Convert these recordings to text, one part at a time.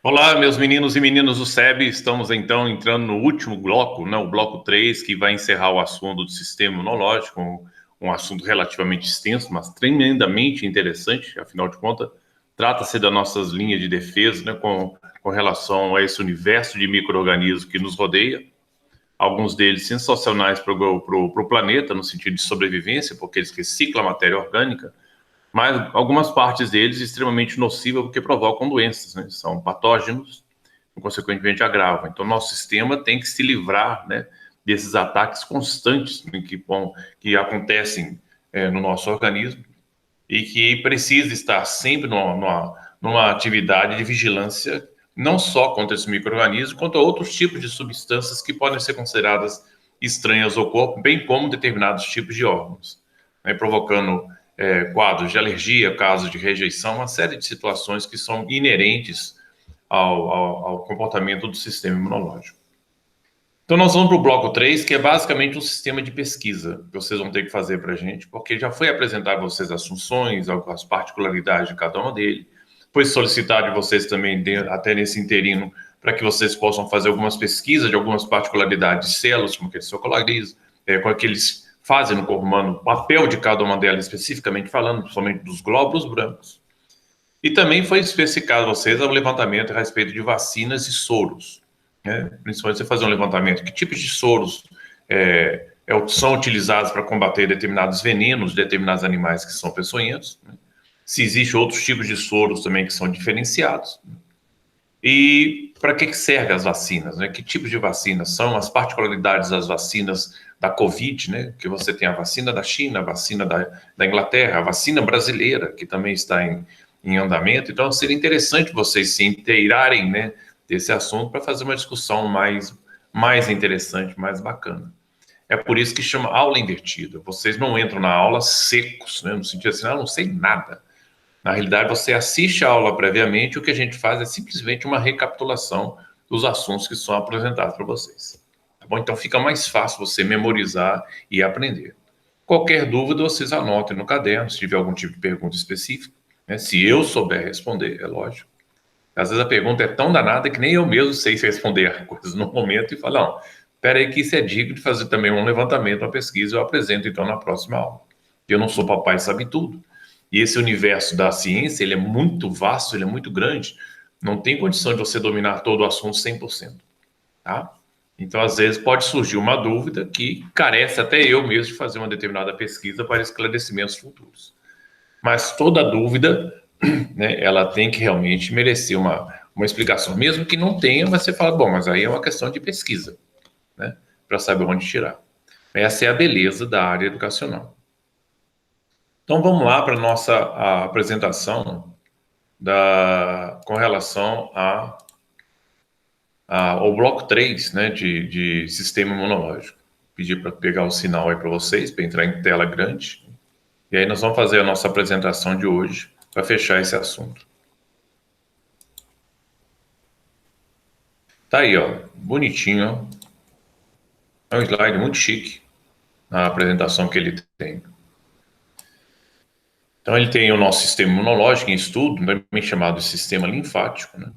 Olá, meus meninos e meninas do SEB, estamos então entrando no último bloco, né, o bloco 3, que vai encerrar o assunto do sistema imunológico, um assunto relativamente extenso, mas tremendamente interessante, afinal de contas, trata-se das nossas linhas de defesa, né, com relação a esse universo de micro-organismos que nos rodeia, alguns deles sensacionais para o planeta, no sentido de sobrevivência, porque eles reciclam a matéria orgânica, mas algumas partes deles extremamente nocivas porque provocam doenças, né? São patógenos e, consequentemente, agravam. Então, nosso sistema tem que se livrar, né, desses ataques constantes, né, que acontecem no nosso organismo e que precisa estar sempre numa atividade de vigilância, não só contra esses micro-organismos, quanto a outros tipos de substâncias que podem ser consideradas estranhas ao corpo, bem como determinados tipos de órgãos, né, provocando quadros de alergia, casos de rejeição, uma série de situações que são inerentes ao comportamento do sistema imunológico. Então, nós vamos para o bloco 3, que é basicamente um sistema de pesquisa que vocês vão ter que fazer para a gente, porque já foi apresentado a vocês as funções, as particularidades de cada uma dele. Foi solicitado de vocês também, até nesse interino, para que vocês possam fazer algumas pesquisas de algumas particularidades de células, como que eles se localizam, como é que eles fazem no corpo humano, o papel de cada uma delas, especificamente falando, somente dos glóbulos brancos. E também foi especificado a vocês o levantamento a respeito de vacinas e soros, né? Principalmente você fazer um levantamento, que tipos de soros são utilizados para combater determinados venenos, determinados animais que são peçonhentos, né? Se existem outros tipos de soros também que são diferenciados, né? E para que servem as vacinas, né? Que tipos de vacinas são, as particularidades das vacinas da Covid, né? Que você tem a vacina da China, a vacina da Inglaterra, a vacina brasileira, que também está em andamento. Então, seria interessante vocês se inteirarem, né, desse assunto para fazer uma discussão mais interessante, mais bacana. É por isso que chama aula invertida. Vocês não entram na aula secos, né, no sentido assim, não sei nada. Na realidade, você assiste a aula previamente, o que a gente faz é simplesmente uma recapitulação dos assuntos que são apresentados para vocês. Tá bom? Então, fica mais fácil você memorizar e aprender. Qualquer dúvida, vocês anotem no caderno, se tiver algum tipo de pergunta específica, né? Se eu souber responder, é lógico. Às vezes a pergunta é tão danada que nem eu mesmo sei se responder a coisas no momento e falo, não, espera aí que isso é digno de fazer também um levantamento, uma pesquisa, eu apresento então na próxima aula. Eu não sou papai sabe tudo. E esse universo da ciência, ele é muito vasto, ele é muito grande, não tem condição de você dominar todo o assunto 100%, tá? Então, às vezes, pode surgir uma dúvida que carece até eu mesmo de fazer uma determinada pesquisa para esclarecimentos futuros. Mas toda dúvida, né, ela tem que realmente merecer uma explicação. Mesmo que não tenha, você fala, bom, mas aí é uma questão de pesquisa, né, para saber onde tirar. Essa é a beleza da área educacional. Então, vamos lá para a nossa apresentação com relação ao bloco 3, né, de sistema imunológico. Pedir para pegar o sinal aí para vocês, para entrar em tela grande. E aí nós vamos fazer a nossa apresentação de hoje para fechar esse assunto. Tá aí, ó, bonitinho, ó. É um slide muito chique a apresentação que ele tem. Então ele tem o nosso sistema imunológico em estudo, também chamado de sistema linfático, né?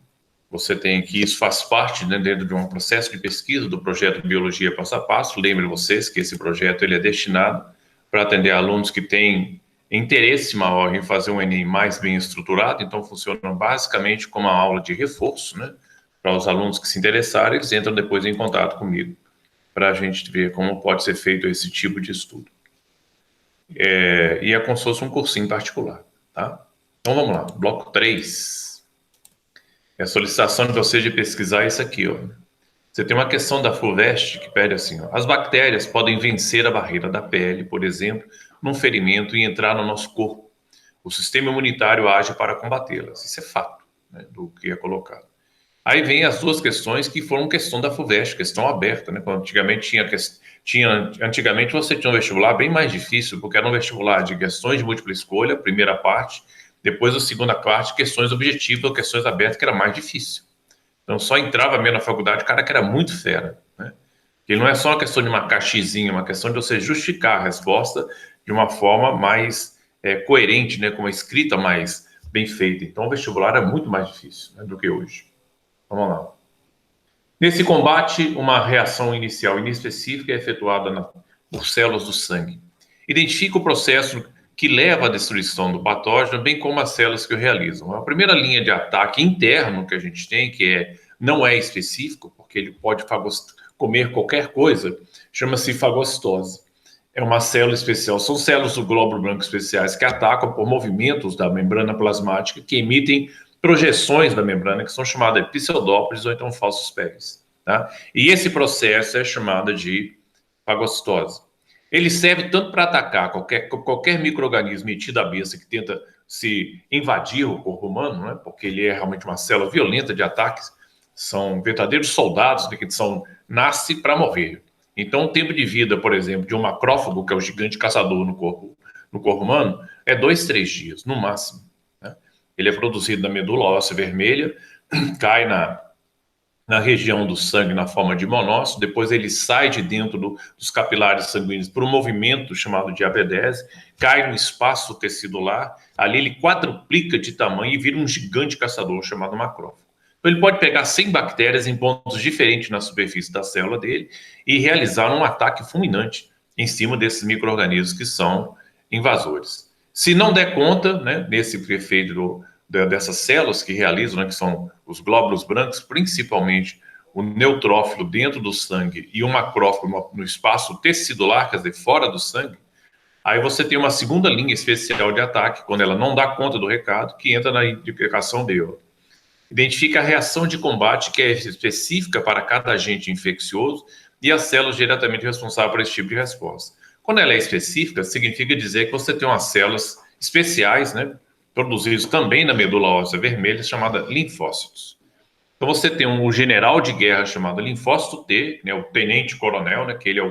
Você tem que isso faz parte, né, dentro de um processo de pesquisa do projeto Biologia Passo a Passo. Lembre vocês que esse projeto ele é destinado para atender alunos que têm interesse maior em fazer um Enem mais bem estruturado, então funciona basicamente como uma aula de reforço, né? Para os alunos que se interessarem, eles entram depois em contato comigo para a gente ver como pode ser feito esse tipo de estudo. E é como se fosse um cursinho particular, tá? Então vamos lá, bloco 3. É a solicitação de você de pesquisar isso aqui, ó. Você tem uma questão da FUVEST que pede assim, ó, as bactérias podem vencer a barreira da pele, por exemplo, num ferimento e entrar no nosso corpo. O sistema imunitário age para combatê-las. Isso é fato, né, do que é colocado. Aí vem as duas questões que foram questão da FUVEST, questão aberta, né? Quando antigamente antigamente você tinha um vestibular bem mais difícil, porque era um vestibular de questões de múltipla escolha, primeira parte, depois a segunda parte, questões objetivas ou questões abertas, que era mais difícil. Então só entrava mesmo na faculdade o cara que era muito fera, né? Que não é só uma questão de uma caixinha, é uma questão de você justificar a resposta de uma forma mais coerente, né? Com uma escrita mais bem feita. Então o vestibular é muito mais difícil, né, do que hoje. Vamos lá. Nesse combate, uma reação inicial inespecífica é efetuada por células do sangue. Identifica o processo que leva à destruição do patógeno, bem como as células que o realizam. A primeira linha de ataque interno que a gente tem, não é específico, porque ele pode comer qualquer coisa, chama-se fagocitose. É uma célula especial, são células do glóbulo branco especiais que atacam por movimentos da membrana plasmática que emitem projeções da membrana que são chamadas de pseudópolis ou então falsos pés. Tá? E esse processo é chamado de fagocitose. Ele serve tanto para atacar qualquer micro-organismo metido à besta que tenta se invadir o corpo humano, né? Porque ele é realmente uma célula violenta de ataques, são verdadeiros soldados que nascem para morrer. Então, o tempo de vida, por exemplo, de um macrófago, que é o gigante caçador no corpo humano, é 2, 3 dias, no máximo. Né? Ele é produzido na medula óssea vermelha, cai na região do sangue na forma de monócito, depois ele sai de dentro dos capilares sanguíneos por um movimento chamado diabedese, cai no espaço tecidular, ali ele quadruplica de tamanho e vira um gigante caçador chamado macrófago. Então ele pode pegar 100 bactérias em pontos diferentes na superfície da célula dele e realizar um ataque fulminante em cima desses micro-organismos que são invasores. Se não der conta, né, nesse efeito dessas células que realizam, né, que são os glóbulos brancos, principalmente o neutrófilo dentro do sangue e o macrófago no espaço tecidular, quer dizer, fora do sangue, aí você tem uma segunda linha especial de ataque, quando ela não dá conta do recado, que entra na indicação dele. Identifica a reação de combate que é específica para cada agente infeccioso e as células diretamente responsáveis por esse tipo de resposta. Quando ela é específica, significa dizer que você tem umas células especiais, né, produzidas também na medula óssea vermelha, chamada linfócitos. Então você tem um general de guerra chamado linfócito T, né, o tenente-coronel, né, que ele é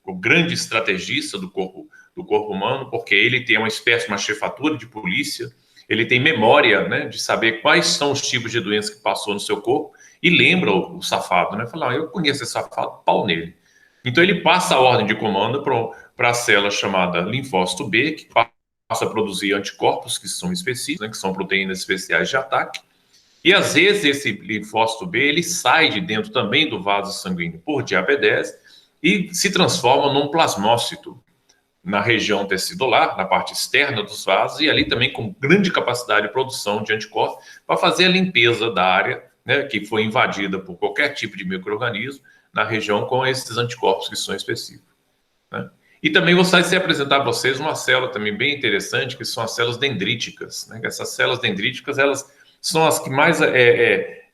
o grande estrategista do corpo humano, porque ele tem uma espécie de uma chefatura de polícia, ele tem memória, né, de saber quais são os tipos de doenças que passou no seu corpo e lembra o safado, né? Fala, eu conheço esse safado, pau nele. Então ele passa a ordem de comando para a célula chamada linfócito B, que passa a produzir anticorpos que são específicos, né, que são proteínas especiais de ataque. E às vezes esse linfócito B ele sai de dentro também do vaso sanguíneo por diabedese e se transforma num plasmócito na região tecidular, na parte externa dos vasos, e ali também com grande capacidade de produção de anticorpos para fazer a limpeza da área, né, que foi invadida por qualquer tipo de micro-organismo na região com esses anticorpos que são específicos. Né? E também gostaria de apresentar para vocês uma célula também bem interessante, que são as células dendríticas. Né? Essas células dendríticas, elas são as que mais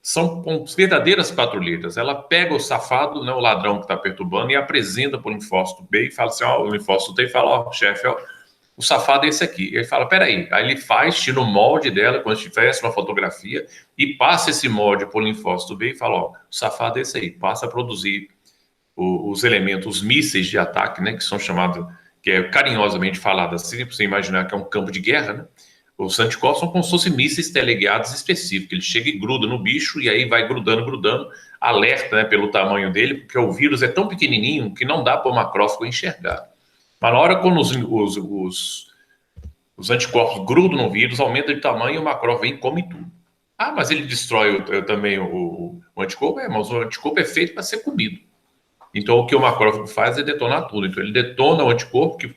são verdadeiras patrulheiras. Ela pega o safado, né, o ladrão que está perturbando, e apresenta para o linfócito B e fala assim, o linfócito T e fala, chefe, o safado é esse aqui. Ele fala, peraí. Aí ele tira o molde dela, quando tivesse uma fotografia, e passa esse molde para o linfócito B e fala, o safado é esse aí. Passa a produzir os elementos, os mísseis de ataque, né, que são chamados, que é carinhosamente falado assim, para você imaginar que é um campo de guerra, né? Os anticorpos são como se fossem mísseis teleguiados específicos. Ele chega e gruda no bicho e aí vai grudando, alerta, né, pelo tamanho dele, porque o vírus é tão pequenininho que não dá para o macrófago enxergar. Mas na hora quando os anticorpos grudam no vírus, aumenta de tamanho e o macrófago vem e come tudo. Ah, mas ele destrói também o anticorpo? Mas o anticorpo é feito para ser comido. Então o que o macrófago faz é detonar tudo. Então ele detona o anticorpo, que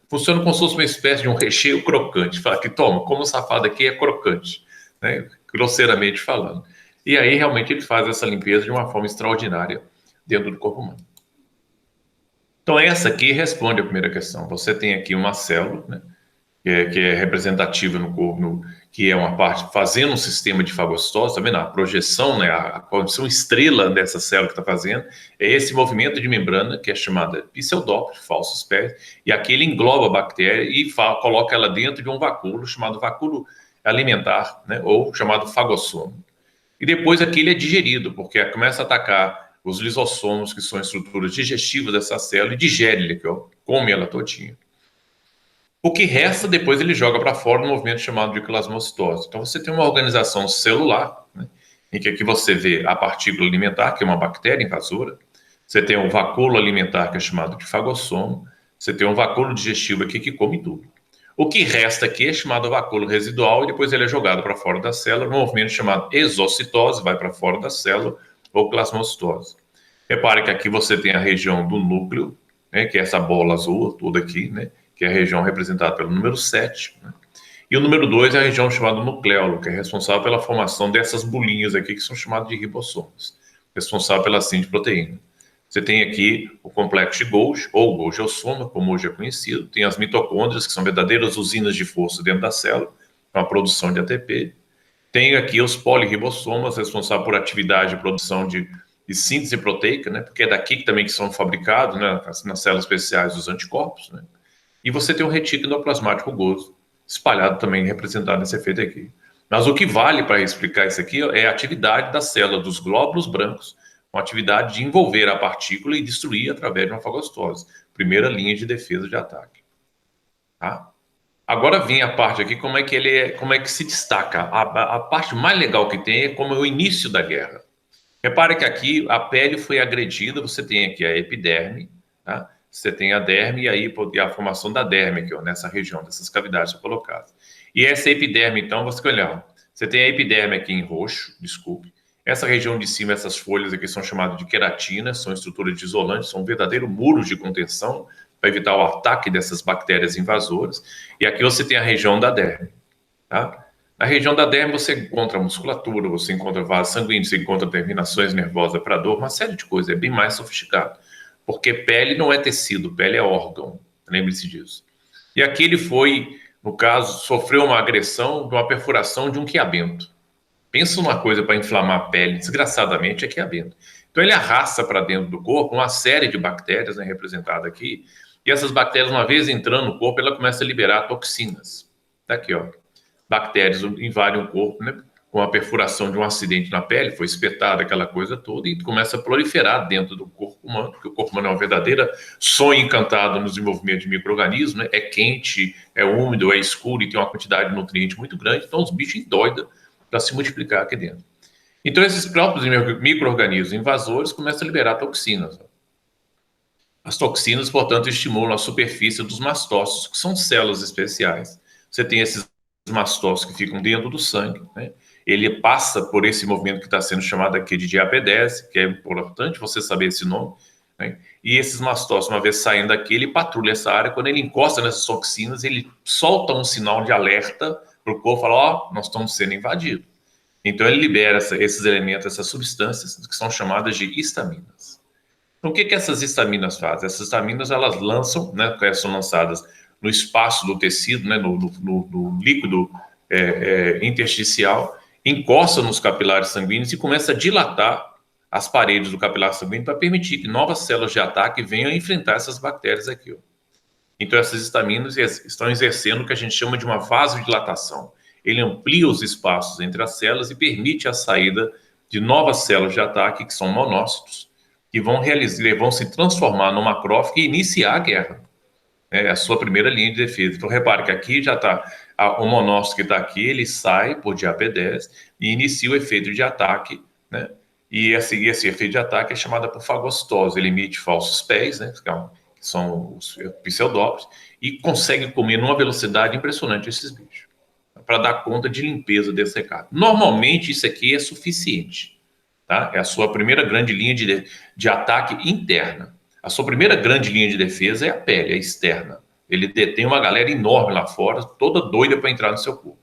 funciona como se fosse uma espécie de um recheio crocante. Fala que, toma, como o safado aqui é crocante, né? Grosseiramente falando. E aí, realmente, ele faz essa limpeza de uma forma extraordinária dentro do corpo humano. Então, essa aqui responde a primeira questão. Você tem aqui uma célula, né, que é representativa no corpo, que é uma parte fazendo um sistema de fagocitose, tá vendo? A projeção, né, a condição estrela dessa célula que está fazendo é esse movimento de membrana que é chamada pseudópolis, falsos pés, e aqui ele engloba a bactéria e coloca ela dentro de um vacúolo chamado vacúolo alimentar, né, ou chamado fagossomo. E depois aqui ele é digerido, porque começa a atacar os lisossomos, que são estruturas digestivas dessa célula, e digere ele, come ela todinha. O que resta, depois ele joga para fora no movimento chamado de plasmocitose. Então, você tem uma organização celular, né, em que aqui você vê a partícula alimentar, que é uma bactéria invasora. Você tem um vacúolo alimentar, que é chamado de fagossomo. Você tem um vacúolo digestivo aqui que come tudo. O que resta aqui é chamado vacúolo residual e depois ele é jogado para fora da célula, num movimento chamado exocitose, vai para fora da célula, ou plasmocitose. Repare que aqui você tem a região do núcleo, né, que é essa bola azul toda aqui, né, que é a região representada pelo número 7, né, e o número 2 é a região chamada nucleolo, que é responsável pela formação dessas bolinhas aqui, que são chamadas de ribossomos, responsável pela síntese de proteína. Você tem aqui o complexo de Golgi, ou Golgiossoma, como hoje é conhecido, tem as mitocôndrias, que são verdadeiras usinas de força dentro da célula, com a produção de ATP. Tem aqui os polirribossomas, responsáveis por atividade de produção de síntese proteica, né, porque é daqui que também que são fabricados, né, nas células especiais dos anticorpos, né. E você tem o retículo endoplasmático rugoso, espalhado também, representado nesse efeito aqui. Mas o que vale para explicar isso aqui é a atividade da célula dos glóbulos brancos, com a atividade de envolver a partícula e destruir através de uma fagocitose. Primeira linha de defesa de ataque. Tá? Agora vem a parte aqui, como é que se destaca. A parte mais legal que tem é como é o início da guerra. Repare que aqui a pele foi agredida, você tem aqui a epiderme, tá? Você tem a derme e aí a formação da derme aqui, ó, nessa região, dessas cavidades colocadas. E essa epiderme, então, você tem a epiderme aqui em roxo, desculpe. Essa região de cima, essas folhas aqui são chamadas de queratina, são estruturas de isolantes, são verdadeiros muros de contenção para evitar o ataque dessas bactérias invasoras. E aqui você tem a região da derme, tá? Na região da derme você encontra musculatura, você encontra vasos sanguíneos, você encontra terminações nervosas para dor, uma série de coisas, é bem mais sofisticado. Porque pele não é tecido, pele é órgão, lembre-se disso. E aqui ele foi, no caso, sofreu uma agressão de uma perfuração de um quiabento. Pensa numa coisa para inflamar a pele, desgraçadamente, é quiabento. Então ele arrasta para dentro do corpo uma série de bactérias, né, representada aqui, e essas bactérias, uma vez entrando no corpo, ela começa a liberar toxinas. Tá aqui, ó. Bactérias invadem o corpo, né, com a perfuração de um acidente na pele, foi espetada aquela coisa toda e começa a proliferar dentro do corpo humano, porque o corpo humano é uma verdadeira sonho encantado no desenvolvimento de micro-organismos, né? É quente, é úmido, é escuro e tem uma quantidade de nutrientes muito grande, então os bichos endoidam para se multiplicar aqui dentro. Então esses próprios micro-organismos invasores começam a liberar toxinas. As toxinas, portanto, estimulam a superfície dos mastócitos, que são células especiais. Você tem esses mastócitos que ficam dentro do sangue, né? Ele passa por esse movimento que está sendo chamado aqui de diapedese, que é importante você saber esse nome, né? E esses mastócitos, uma vez saindo daqui, ele patrulha essa área, quando ele encosta nessas toxinas, ele solta um sinal de alerta para o corpo, fala, ó, nós estamos sendo invadidos. Então ele libera esses elementos, essas substâncias, que são chamadas de histaminas. Então o que essas histaminas fazem? Essas histaminas, elas lançam, né, elas são lançadas no espaço do tecido, né, no líquido intersticial, encosta nos capilares sanguíneos e começa a dilatar as paredes do capilar sanguíneo para permitir que novas células de ataque venham enfrentar essas bactérias aqui, ó. Então essas histaminas estão exercendo o que a gente chama de uma vasodilatação. Ele amplia os espaços entre as células e permite a saída de novas células de ataque, que são monócitos, que vão se transformar no macrófago e iniciar a guerra. É a sua primeira linha de defesa. Então, repare que aqui já está o monócito que está aqui, ele sai por diapedese e inicia o efeito de ataque, né? E esse efeito de ataque é chamado por fagocitose. Ele emite falsos pés, né? Que são os pseudópodes, e consegue comer numa velocidade impressionante esses bichos, para dar conta de limpeza desse recado. Normalmente, isso aqui é suficiente, tá? É a sua primeira grande linha de ataque interna. A sua primeira grande linha de defesa é a pele, a externa. Ele detém uma galera enorme lá fora, toda doida para entrar no seu corpo.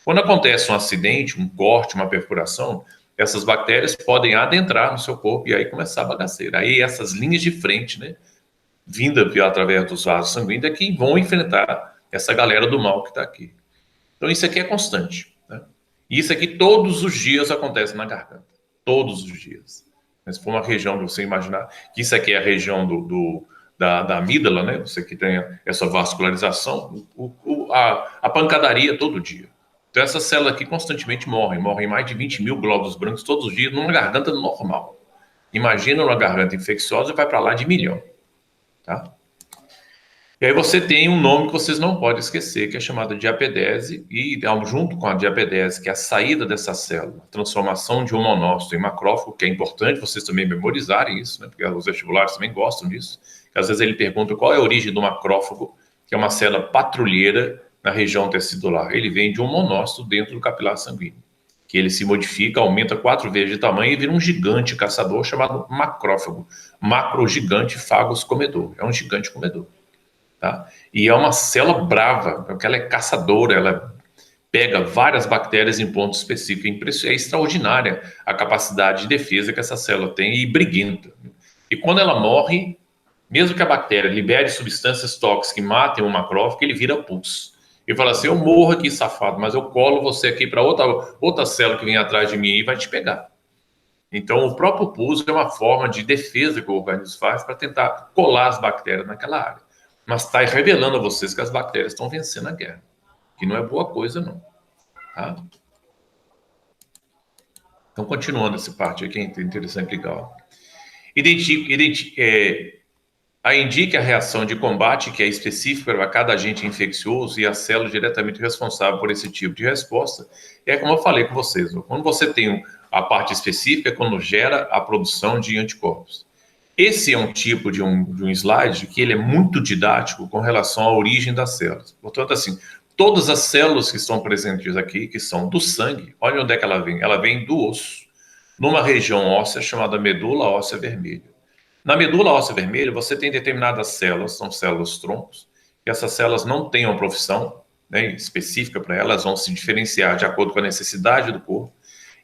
Quando acontece um acidente, um corte, uma perfuração, essas bactérias podem adentrar no seu corpo e aí começar a bagaceira. Aí essas linhas de frente, né, vinda através dos vasos sanguíneos, é que vão enfrentar essa galera do mal que está aqui. Então isso aqui é constante, né? E isso aqui todos os dias acontece na garganta. Todos os dias. Se for uma região, você imaginar que isso aqui é a região da amígdala, né? Você que tem essa vascularização, a pancadaria todo dia. Então essas células aqui constantemente morrem mais de 20 mil glóbulos brancos todos os dias numa garganta normal. Imagina uma garganta infecciosa e vai para lá de 1 milhão, tá? E aí você tem um nome que vocês não podem esquecer, que é chamado de diapedese, e junto com a diapedese, que é a saída dessa célula, a transformação de um monócito em macrófago, que é importante vocês também memorizarem isso, né? Porque os vestibulares também gostam disso, que às vezes ele pergunta qual é a origem do macrófago, que é uma célula patrulheira na região tecidular? Ele vem de um monócito dentro do capilar sanguíneo, que ele se modifica, aumenta 4 vezes de tamanho e vira um gigante caçador chamado macrófago. Macrogigante fagus comedor. É um gigante comedor. Tá? E é uma célula brava, porque ela é caçadora, ela pega várias bactérias em pontos específicos. É extraordinária a capacidade de defesa que essa célula tem e briguenta. E quando ela morre, mesmo que a bactéria libere substâncias tóxicas que matem o macrófago, ele vira pus. E fala assim, eu morro aqui, safado, mas eu colo você aqui para outra célula que vem atrás de mim e vai te pegar. Então, o próprio pus é uma forma de defesa que o organismo faz para tentar colar as bactérias naquela área. Mas está revelando a vocês que as bactérias estão vencendo a guerra. Que não é boa coisa, não. Tá? Então, continuando essa parte aqui, é interessante e legal. Indique a reação de combate, que é específica para cada agente infeccioso e a célula diretamente responsável por esse tipo de resposta. É como eu falei com vocês, quando você tem a parte específica, é quando gera a produção de anticorpos. Esse é um tipo de um slide que ele é muito didático com relação à origem das células. Portanto, assim, todas as células que estão presentes aqui, que são do sangue, olha onde é que ela vem. Ela vem do osso, numa região óssea chamada medula óssea vermelha. Na medula óssea vermelha, você tem determinadas células, são células troncos, que essas células não têm uma profissão, né, específica para elas, vão se diferenciar de acordo com a necessidade do corpo,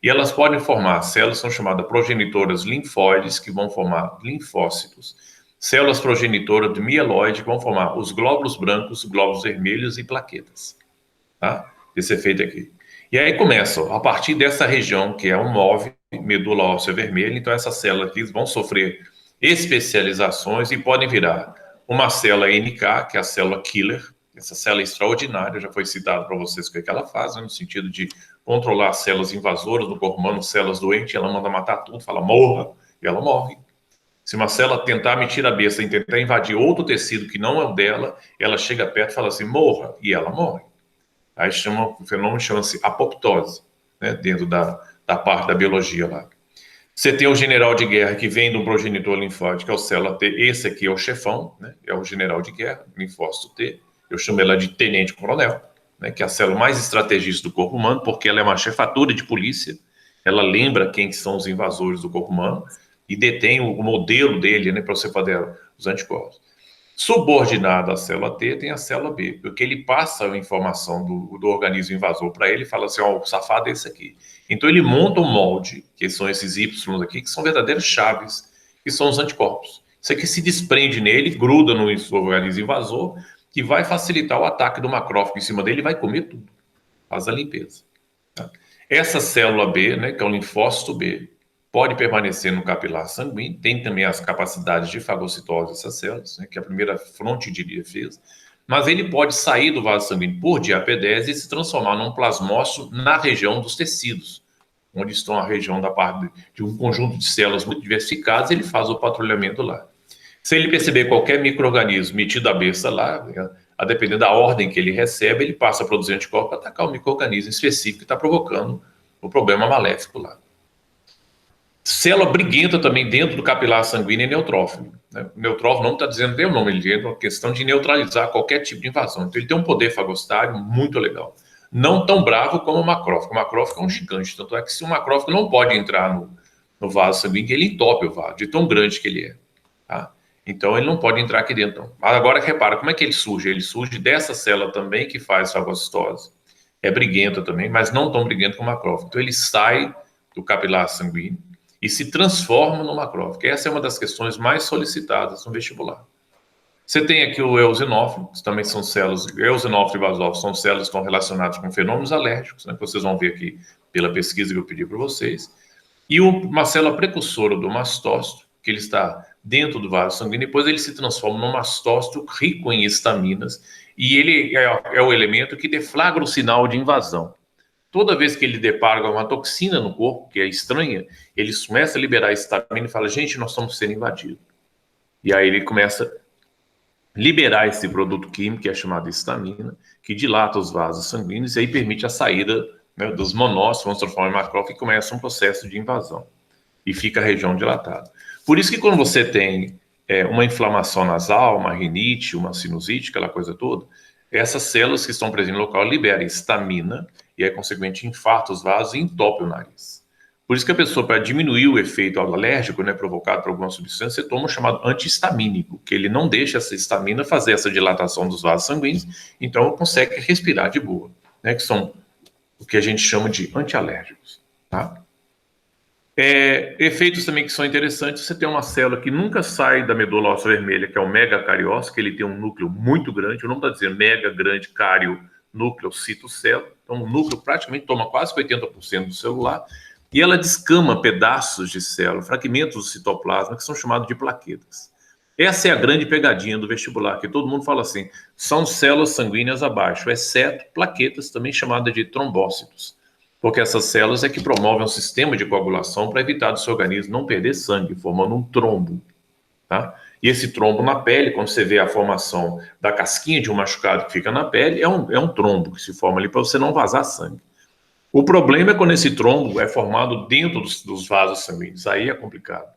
e elas podem formar células que são chamadas progenitoras linfóides, que vão formar linfócitos, células progenitoras de mieloide, que vão formar os glóbulos brancos, glóbulos vermelhos e plaquetas. Tá? Esse efeito aqui. E aí começa, a partir dessa região, que é um MOV, medula óssea vermelha, então essas células aqui vão sofrer especializações e podem virar uma célula NK, que é a célula killer, essa célula extraordinária, já foi citado para vocês o que ela faz, né, no sentido de controlar as células invasoras do corpo humano, células doentes, ela manda matar tudo, fala morra, e ela morre. Se uma célula tentar meter a besta e tentar invadir outro tecido que não é o dela, ela chega perto e fala assim, morra, e ela morre. Aí o fenômeno chama-se apoptose, né, dentro da parte da biologia lá. Você tem o general de guerra que vem do progenitor linfóide, que é o célula T. Esse aqui é o chefão, né? É o general de guerra, linfócito T. Eu chamo ela de tenente-coronel, né? Que é a célula mais estrategista do corpo humano, porque ela é uma chefatura de polícia. Ela lembra quem são os invasores do corpo humano e detém o modelo dele, né, para você fazer os anticorpos. Subordinado à célula T, tem a célula B, porque ele passa a informação do organismo invasor para ele e fala assim, ó, o safado é esse aqui. Então ele monta um molde, que são esses Y aqui, que são verdadeiras chaves, que são os anticorpos. Isso aqui se desprende nele, gruda no organismo invasor, que vai facilitar o ataque do macrófago em cima dele e vai comer tudo. Faz a limpeza. Tá? Essa célula B, né, que é o linfócito B, pode permanecer no capilar sanguíneo, tem também as capacidades de fagocitose dessas células, né, que é a primeira fronte de defesa, mas ele pode sair do vaso sanguíneo por diapedese e se transformar num plasmócito na região dos tecidos, onde estão a região da parte de um conjunto de células muito diversificadas, ele faz o patrulhamento lá. Se ele perceber qualquer micro-organismo metido à besta lá, a depender da ordem que ele recebe, ele passa a produzir anticorpo para atacar o micro-organismo específico que está provocando o problema maléfico lá. Célula briguenta também dentro do capilar sanguíneo é neutrófilo. Né? O neutrófilo não está dizendo bem o nome, ele é uma questão de neutralizar qualquer tipo de invasão. Então ele tem um poder fagocitário muito legal. Não tão bravo como o macrófago. O macrófago é um gigante, tanto é que se o macrófago não pode entrar no vaso sanguíneo, ele entope o vaso, de tão grande que ele é. Tá? Então ele não pode entrar aqui dentro. Não. Mas agora repara, como é que ele surge? Ele surge dessa célula também que faz fagocitose. É briguenta também, mas não tão briguenta como o macrófago. Então ele sai do capilar sanguíneo e se transforma no macrófago. Essa é uma das questões mais solicitadas no vestibular. Você tem aqui o eosinófilo, que também são células, eosinófilo e basófilo são células que estão relacionadas com fenômenos alérgicos, né, que vocês vão ver aqui pela pesquisa que eu pedi para vocês. E uma célula precursora do mastócito, que ele está dentro do vaso sanguíneo, depois ele se transforma num mastócito rico em estaminas, e ele é o elemento que deflagra o sinal de invasão. Toda vez que ele depara com uma toxina no corpo, que é estranha, ele começa a liberar histamina e fala, gente, nós estamos sendo invadidos. E aí ele começa a liberar esse produto químico, que é chamado histamina, que dilata os vasos sanguíneos e aí permite a saída, né, dos monócitos, vão se transformar em macrófago e começa um processo de invasão. E fica a região dilatada. Por isso que quando você tem uma inflamação nasal, uma rinite, uma sinusite, aquela coisa toda, essas células que estão presentes no local liberam histamina e, aí, consequentemente, infarta os vasos e entope o nariz. Por isso que a pessoa, para diminuir o efeito alérgico, né, provocado por alguma substância, você toma o chamado antihistamínico, que ele não deixa essa histamina fazer essa dilatação dos vasos sanguíneos, então consegue respirar de boa, né, que são o que a gente chama de antialérgicos. Tá? Efeitos também que são interessantes, você tem uma célula que nunca sai da medula óssea vermelha, que é o megacariócito, que ele tem um núcleo muito grande, o nome está dizendo mega grande cário núcleo citocélula, então o núcleo praticamente toma quase 80% do celular, e ela descama pedaços de célula, fragmentos do citoplasma, que são chamados de plaquetas. Essa é a grande pegadinha do vestibular, que todo mundo fala assim, são células sanguíneas abaixo, exceto plaquetas, também chamadas de trombócitos, porque essas células é que promovem um sistema de coagulação para evitar do seu organismo não perder sangue, formando um trombo. Tá? E esse trombo na pele, quando você vê a formação da casquinha de um machucado que fica na pele, é um trombo que se forma ali para você não vazar sangue. O problema é quando esse trombo é formado dentro dos vasos sanguíneos, aí é complicado.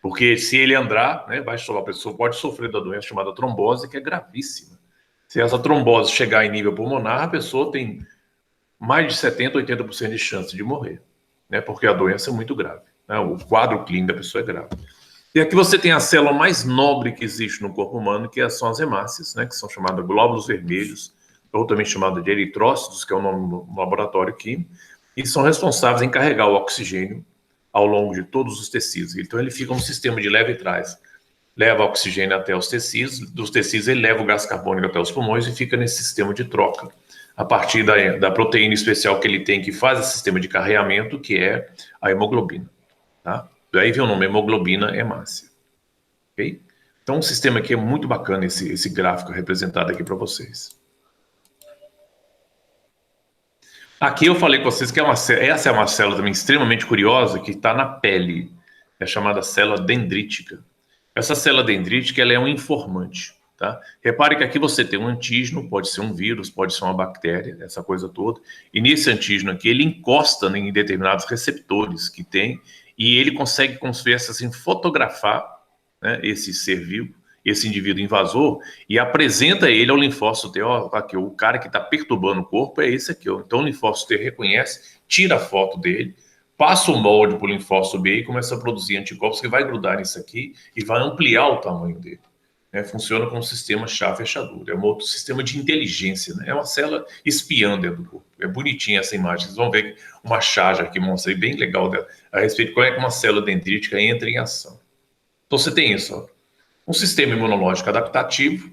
Porque se ele andar, né, a pessoa pode sofrer da doença chamada trombose, que é gravíssima. Se essa trombose chegar em nível pulmonar, a pessoa tem mais de 70%, 80% de chance de morrer, né, porque a doença é muito grave. Né, o quadro clínico da pessoa é grave. E aqui você tem a célula mais nobre que existe no corpo humano, que são as hemácias, né, que são chamadas glóbulos vermelhos, ou também chamada de eritrócitos, que é o nome no laboratório químico, e são responsáveis em carregar o oxigênio ao longo de todos os tecidos. Então ele fica um sistema de leva e trás. Leva oxigênio até os tecidos, dos tecidos ele leva o gás carbônico até os pulmões e fica nesse sistema de troca, a partir da proteína especial que ele tem, que faz esse sistema de carreamento, que é a hemoglobina. Tá? Daí vem o nome hemoglobina hemácia. Okay? Então um sistema aqui é muito bacana, esse gráfico representado aqui para vocês. Aqui eu falei com vocês que essa é uma célula também extremamente curiosa que está na pele, é chamada célula dendrítica. Essa célula dendrítica ela é um informante. Tá? Repare que aqui você tem um antígeno, pode ser um vírus, pode ser uma bactéria, essa coisa toda, e nesse antígeno aqui ele encosta em determinados receptores que tem e ele consegue, como se fosse assim, fotografar, né, esse ser vivo, esse indivíduo invasor, e apresenta ele ao linfócito T. Ó, aqui, o cara que está perturbando o corpo é esse aqui. Ó. Então o linfócito T reconhece, tira a foto dele, passa o molde para o linfócito B e começa a produzir anticorpos que vai grudar nisso aqui e vai ampliar o tamanho dele. Funciona como um sistema chá-fechadura, é um outro sistema de inteligência, né? É uma célula espiã dentro do corpo. É bonitinha essa imagem, vocês vão ver uma charge aqui, mostrei bem legal dela, a respeito de como é que uma célula dendrítica entra em ação. Então você tem isso, ó. Um sistema imunológico adaptativo,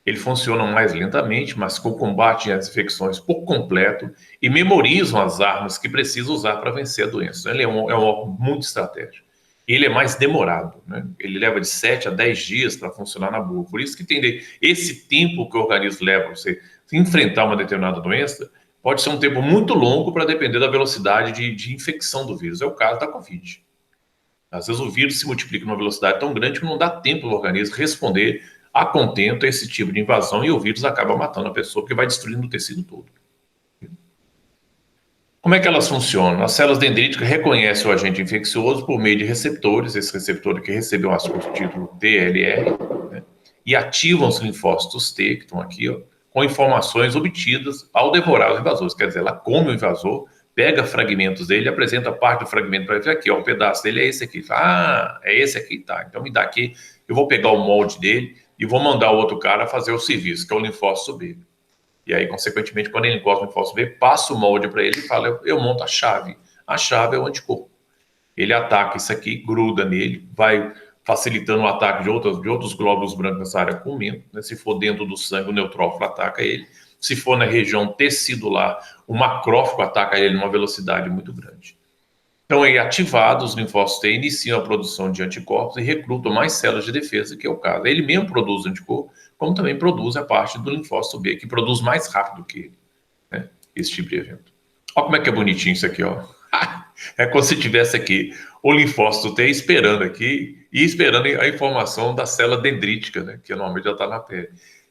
ele funciona mais lentamente, mas combate as infecções por completo e memorizam as armas que precisa usar para vencer a doença. Ele é um órgão muito estratégico. Ele é mais demorado, né? Ele leva de 7 a 10 dias para funcionar na boa. Por isso que entender esse tempo que o organismo leva para você enfrentar uma determinada doença pode ser um tempo muito longo para depender da velocidade de infecção do vírus. É o caso da Covid. Às vezes o vírus se multiplica numa velocidade tão grande que não dá tempo do organismo responder a contento a esse tipo de invasão e o vírus acaba matando a pessoa porque vai destruindo o tecido todo. Como é que elas funcionam? As células dendríticas reconhecem o agente infeccioso por meio de receptores, esse receptor que recebeu o título DLR, né, e ativam os linfócitos T, que estão aqui, ó, com informações obtidas ao devorar os invasores. Quer dizer, ela come o invasor, pega fragmentos dele, apresenta parte do fragmento para ele, aqui, ó, um pedaço dele é esse aqui. Ah, é esse aqui, tá. Então me dá aqui, eu vou pegar o molde dele e vou mandar o outro cara fazer o serviço, que é o linfócito B. E aí, consequentemente, quando ele encosta no linfócito B, passa o molde para ele e fala, eu monto a chave. A chave é o anticorpo. Ele ataca isso aqui, gruda nele, vai facilitando o ataque de outros glóbulos brancos nessa área comendo. Né? Se for dentro do sangue, o neutrófilo ataca ele. Se for na região tecidular, o macrófago ataca ele numa velocidade muito grande. Então, aí, ativados, os linfócitos T iniciam a produção de anticorpos e recrutam mais células de defesa, que é o caso. Ele mesmo produz anticorpo, como também produz a parte do linfócito B, que produz mais rápido que ele, né? Esse tipo de evento. Olha como é que é bonitinho isso aqui, ó. É como se tivesse aqui o linfócito T esperando aqui e esperando a informação da célula dendrítica, né? Que normalmente já está na pele.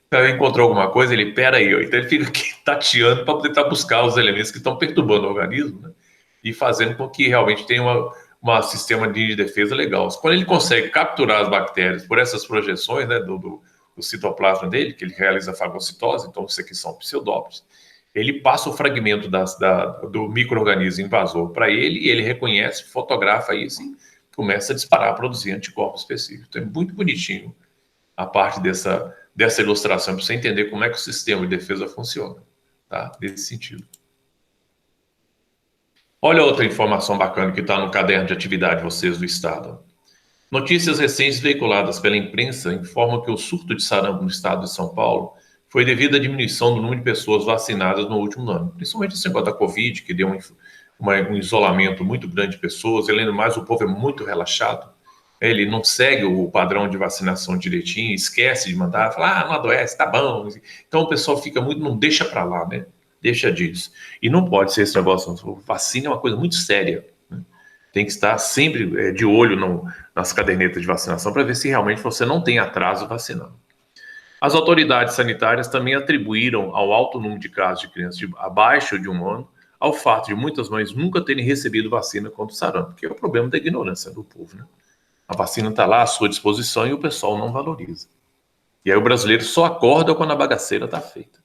Então, ele encontrou alguma coisa, ele, peraí, ó. Então ele fica aqui tateando para tentar buscar os elementos que estão perturbando o organismo, né? E fazendo com que realmente tenha um sistema de defesa legal. Quando ele consegue capturar as bactérias por essas projeções, né, do citoplasma dele, que ele realiza a fagocitose, então isso aqui são pseudópolis, ele passa o fragmento do micro-organismo invasor para ele, e ele reconhece, fotografa isso e começa a disparar, a produzir anticorpos específicos. Então é muito bonitinho a parte dessa ilustração, para você entender como é que o sistema de defesa funciona, tá? Nesse sentido. Olha outra informação bacana que está no caderno de atividade de vocês do Estado. Notícias recentes veiculadas pela imprensa informam que o surto de sarampo no estado de São Paulo foi devido à diminuição do número de pessoas vacinadas no último ano, principalmente esse negócio da Covid, que deu um isolamento muito grande de pessoas. Além do mais, o povo é muito relaxado, ele não segue o padrão de vacinação direitinho, esquece de mandar, fala, não adoece, tá bom. Então o pessoal fica muito, não deixa para lá, né? Deixa disso. E não pode ser esse negócio, vacina é uma coisa muito séria. Tem que estar sempre de olho nas cadernetas de vacinação para ver se realmente você não tem atraso vacinal. As autoridades sanitárias também atribuíram ao alto número de casos de crianças abaixo de 1 ano ao fato de muitas mães nunca terem recebido vacina contra o sarampo, que é o problema da ignorância do povo, né? A vacina está lá à sua disposição e o pessoal não valoriza. E aí o brasileiro só acorda quando a bagaceira está feita.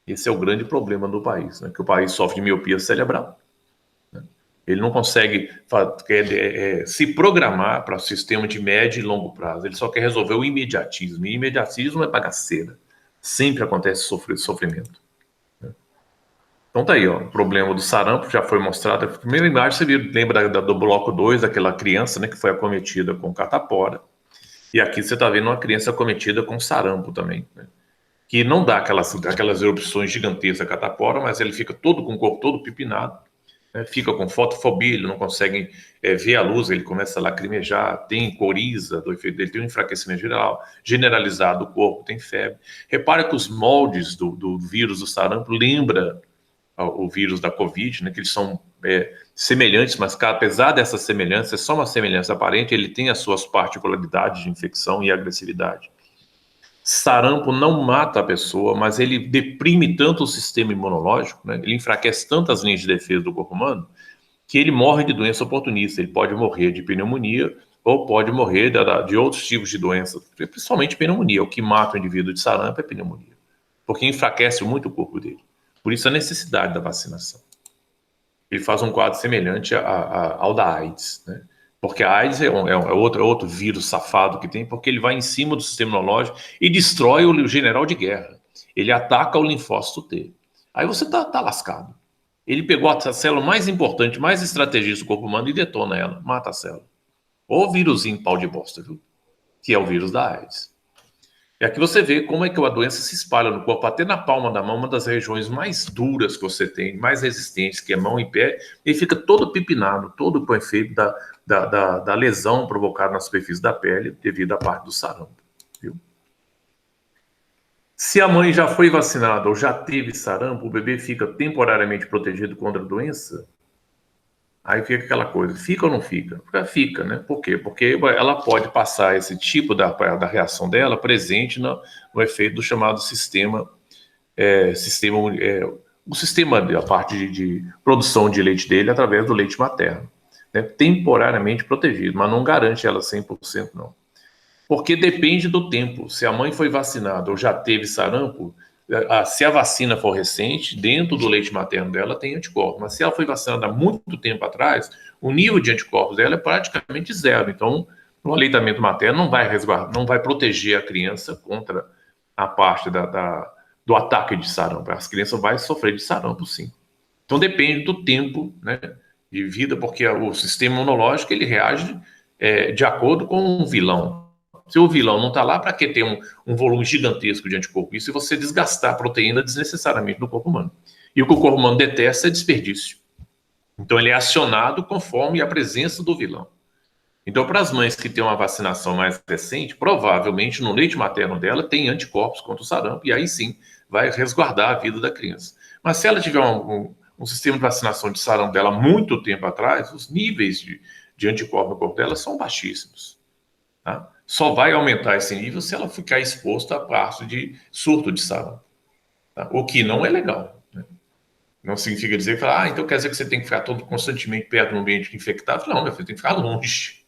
Esse é o grande problema do país, né? Que o país sofre de miopia cerebral. Ele não consegue se programar para o sistema de médio e longo prazo. Ele só quer resolver o imediatismo. E imediatismo é bagaceira. Sempre acontece sofrimento. Então tá aí, ó, o problema do sarampo já foi mostrado. A primeira imagem, você lembra do bloco 2, daquela criança, né, que foi acometida com catapora. E aqui você está vendo uma criança acometida com sarampo também, né, que não dá aquelas erupções gigantescas da catapora, mas ele fica todo com o corpo todo pipinado. Fica com fotofobia, ele não consegue ver a luz, ele começa a lacrimejar, tem coriza do efeito dele, tem um enfraquecimento generalizado do corpo, tem febre. Repara que os moldes do vírus do sarampo lembra o vírus da Covid, né, que eles são semelhantes, mas apesar dessa semelhança, é só uma semelhança aparente, ele tem as suas particularidades de infecção e agressividade. Sarampo não mata a pessoa, mas ele deprime tanto o sistema imunológico, né? Ele enfraquece tantas linhas de defesa do corpo humano, que ele morre de doença oportunista. Ele pode morrer de pneumonia ou pode morrer de outros tipos de doenças, principalmente pneumonia. O que mata o indivíduo de sarampo é pneumonia, porque enfraquece muito o corpo dele. Por isso a necessidade da vacinação. Ele faz um quadro semelhante ao da AIDS, né? Porque a AIDS é outro vírus safado que tem, porque ele vai em cima do sistema imunológico e destrói o general de guerra. Ele ataca o linfócito T. Aí você tá lascado. Ele pegou a célula mais importante, mais estrategista do corpo humano e detona ela, mata a célula. Ou vírusinho pau de bosta, viu? Que é o vírus da AIDS. E aqui você vê como é que a doença se espalha no corpo, até na palma da mão, uma das regiões mais duras que você tem, mais resistentes, que é mão e pé, ele fica todo pipinado, todo com efeito da lesão provocada na superfície da pele devido à parte do sarampo, viu? Se a mãe já foi vacinada ou já teve sarampo, o bebê fica temporariamente protegido contra a doença? Aí fica aquela coisa, fica ou não fica? Fica, né? Por quê? Porque ela pode passar esse tipo da reação dela presente no efeito do chamado sistema, o sistema da parte de produção de leite dele através do leite materno, né? Temporariamente protegido, mas não garante ela 100% não. Porque depende do tempo. Se a mãe foi vacinada ou já teve sarampo, se a vacina for recente, dentro do leite materno dela tem anticorpos. Mas se ela foi vacinada há muito tempo atrás, o nível de anticorpos dela é praticamente zero. Então, o aleitamento materno não vai proteger a criança contra a parte do ataque de sarampo. As crianças vão sofrer de sarampo, sim. Então, depende do tempo, né, de vida, porque o sistema imunológico ele reage de acordo com o vilão. Se o vilão não está lá, para que ter um volume gigantesco de anticorpo? Isso é você desgastar a proteína desnecessariamente do corpo humano. E o que o corpo humano detesta é desperdício. Então ele é acionado conforme a presença do vilão. Então, para as mães que têm uma vacinação mais recente, provavelmente no leite materno dela tem anticorpos contra o sarampo, e aí sim vai resguardar a vida da criança. Mas se ela tiver um sistema de vacinação de sarampo dela há muito tempo atrás, os níveis de anticorpo no corpo dela são baixíssimos, tá? Só vai aumentar esse nível se ela ficar exposta a parte de surto de sarampo, tá? O que não é legal, né? Não significa dizer que então quer dizer que você tem que ficar constantemente perto do ambiente infectado. Não, meu filho, tem que ficar longe,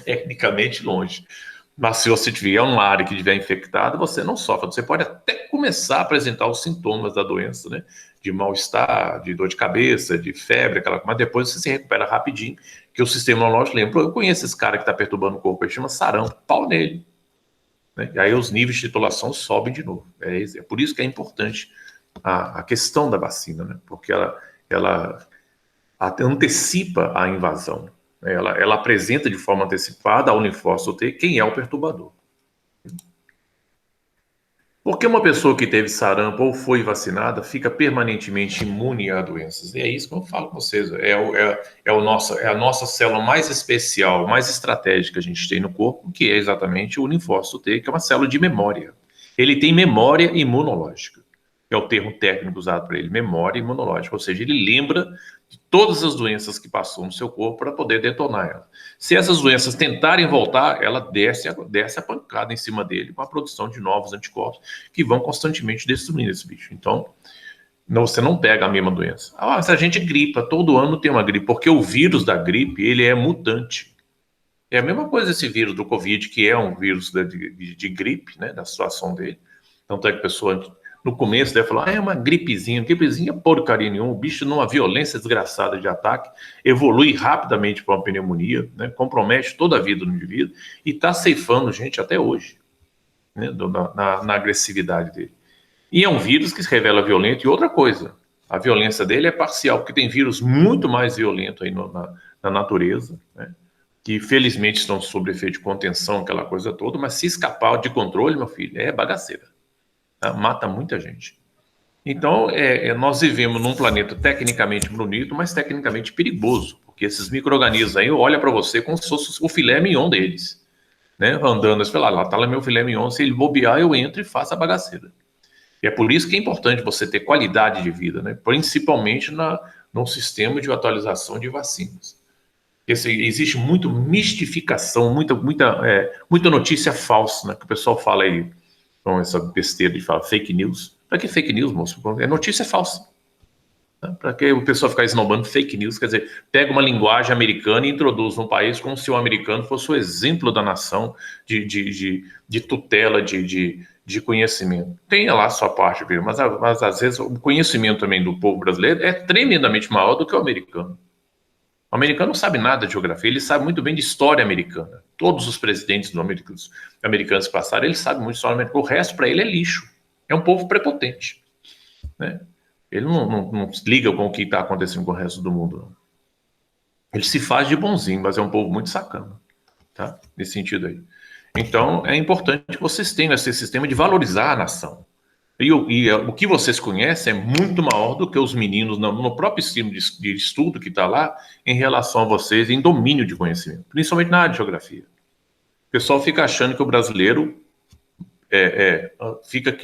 tecnicamente longe. Mas se você tiver uma área que estiver infectada, você não sofre. Você pode até começar a apresentar os sintomas da doença, né? De mal-estar, de dor de cabeça, de febre, mas depois você se recupera rapidinho, que o sistema imunológico lembra. Eu conheço esse cara que está perturbando o corpo, ele chama sarampo, pau nele. Né? E aí os níveis de titulação sobem de novo. É por isso que é importante a questão da vacina, né? Porque ela antecipa a invasão. Ela apresenta de forma antecipada ao linfócito T quem é o perturbador. Por que uma pessoa que teve sarampo ou foi vacinada fica permanentemente imune a doenças? E é isso que eu falo com vocês. É a nossa célula mais especial, mais estratégica que a gente tem no corpo, que é exatamente o linfócito T, que é uma célula de memória. Ele tem memória imunológica. É o termo técnico usado para ele, memória imunológica. Ou seja, ele lembra de todas as doenças que passou no seu corpo para poder detonar ela. Se essas doenças tentarem voltar, ela desce a pancada em cima dele com a produção de novos anticorpos que vão constantemente destruindo esse bicho. Então, você não pega a mesma doença. Se a gente gripa, todo ano tem uma gripe, porque o vírus da gripe, ele é mutante. É a mesma coisa esse vírus do Covid, que é um vírus de gripe, né, da situação dele. Tanto é que a pessoa, no começo, deve falar, é uma gripezinha porcaria nenhuma, o bicho numa violência desgraçada de ataque, evolui rapidamente para uma pneumonia, né, compromete toda a vida do indivíduo e está ceifando gente até hoje, né, na agressividade dele. E é um vírus que se revela violento. E outra coisa, a violência dele é parcial, porque tem vírus muito mais violentos aí na natureza, né, que felizmente estão sob efeito de contenção, aquela coisa toda, mas se escapar de controle, meu filho, é bagaceira. Tá? Mata muita gente. Então, nós vivemos num planeta tecnicamente bonito, mas tecnicamente perigoso, porque esses micro-organismos aí olham para você como se fosse o filé mignon deles, né? Andando, você fala, lá tá lá meu filé mignon, se ele bobear, eu entro e faço a bagaceira. E é por isso que é importante você ter qualidade de vida, né? Principalmente num sistema de atualização de vacinas. Existe muito mistificação, muita notícia falsa, né? Que o pessoal fala aí, com essa besteira de falar fake news. Para que fake news, moço? É notícia falsa. Né? Para que o pessoal ficar esnobando fake news? Quer dizer, pega uma linguagem americana e introduz no país como se o americano fosse o exemplo da nação de tutela, de conhecimento. Tem lá a sua parte, mas às vezes o conhecimento também do povo brasileiro é tremendamente maior do que o americano. O americano não sabe nada de geografia, ele sabe muito bem de história americana. Todos os presidentes americanos que passaram, eles sabem muito de história americana. O resto, para ele, é lixo. É um povo prepotente. Né? Ele não liga com o que está acontecendo com o resto do mundo. Não. Ele se faz de bonzinho, mas é um povo muito sacana. Tá? Nesse sentido aí. Então, é importante que vocês tenham esse sistema de valorizar a nação. E o que vocês conhecem é muito maior do que os meninos no próprio sistema de estudo que está lá em relação a vocês em domínio de conhecimento, principalmente na área de geografia. O pessoal fica achando que o brasileiro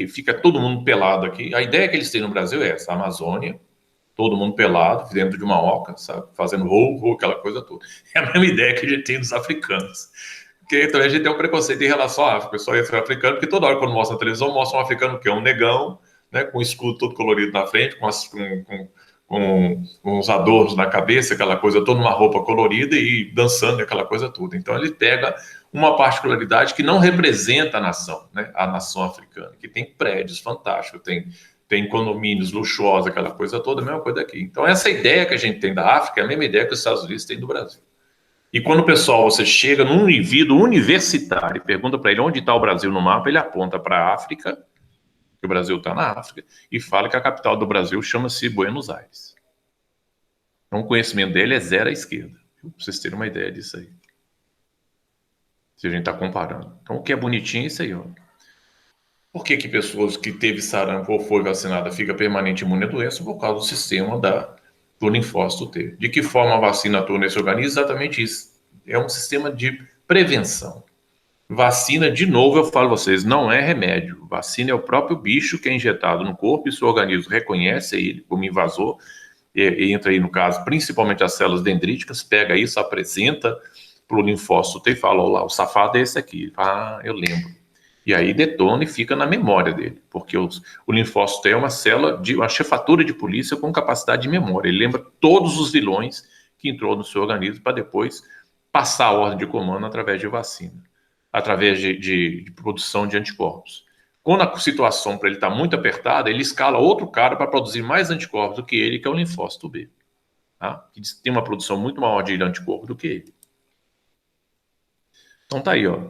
fica todo mundo pelado aqui. A ideia que eles têm no Brasil é essa, a Amazônia, todo mundo pelado, dentro de uma oca, sabe? Fazendo voo, aquela coisa toda. É a mesma ideia que a gente tem dos africanos. Porque também a gente tem um preconceito em relação à África, o pessoal é africano, porque toda hora quando mostra na televisão, mostra um africano que é um negão, né, com o escudo todo colorido na frente, com uns adornos na cabeça, aquela coisa toda, uma roupa colorida e dançando aquela coisa toda. Então ele pega uma particularidade que não representa a nação, né, a nação africana, que tem prédios fantásticos, tem condomínios luxuosos, aquela coisa toda, a mesma coisa aqui. Então essa ideia que a gente tem da África é a mesma ideia que os Estados Unidos têm do Brasil. E quando você chega num indivíduo universitário e pergunta para ele onde está o Brasil no mapa, ele aponta para a África, que o Brasil está na África, e fala que a capital do Brasil chama-se Buenos Aires. Então, o conhecimento dele é zero à esquerda. Para vocês terem uma ideia disso aí. Se a gente está comparando. Então, o que é bonitinho é isso aí. Ó. Por que pessoas que teve sarampo ou foi vacinada fica permanente imune à doença? Por causa do sistema do linfócito T. De que forma a vacina atua nesse organismo? Exatamente isso. É um sistema de prevenção. Vacina, de novo, eu falo a vocês, não é remédio. Vacina é o próprio bicho que é injetado no corpo e seu organismo reconhece ele como invasor, e entra aí, no caso, principalmente as células dendríticas, pega isso, apresenta para o linfócito T e fala, olha lá, o safado é esse aqui. Eu lembro. E aí detona e fica na memória dele, porque o linfócito é uma célula, uma chefatura de polícia com capacidade de memória. Ele lembra todos os vilões que entrou no seu organismo para depois passar a ordem de comando através de vacina. através de produção de anticorpos. Quando a situação para ele está muito apertada, ele escala outro cara para produzir mais anticorpos do que ele, que é o linfócito B. Tá? Que tem uma produção muito maior de anticorpo do que ele. Então tá aí, ó.